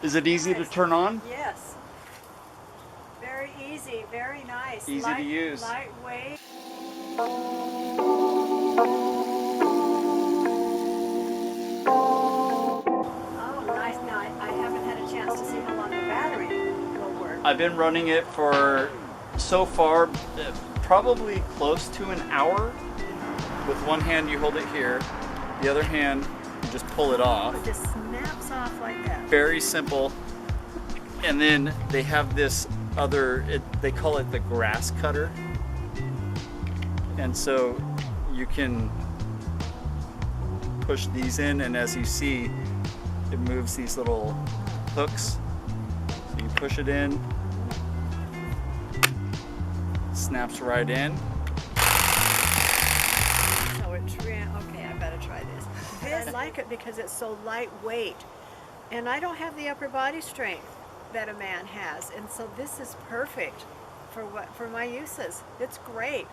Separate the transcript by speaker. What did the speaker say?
Speaker 1: Is it easy to turn on?
Speaker 2: Yes. Very easy, very nice.
Speaker 1: Easy to use.
Speaker 2: Lightweight. Oh, nice. Now, I haven't had a chance to see how long the battery will work.
Speaker 1: I've been running it for, so far, probably close to an hour. With one hand you hold it here, the other hand you just pull it off.
Speaker 2: It just snaps off like that.
Speaker 1: Very simple. And then they have this other, they call it the grass cutter. And so you can push these in, and as you see, it moves these little hooks. So you push it in, snaps right in.
Speaker 2: So it's okay, I better try this. I like it because it's so lightweight. And I don't have the upper body strength that a man has. And so this is perfect for my uses. It's great.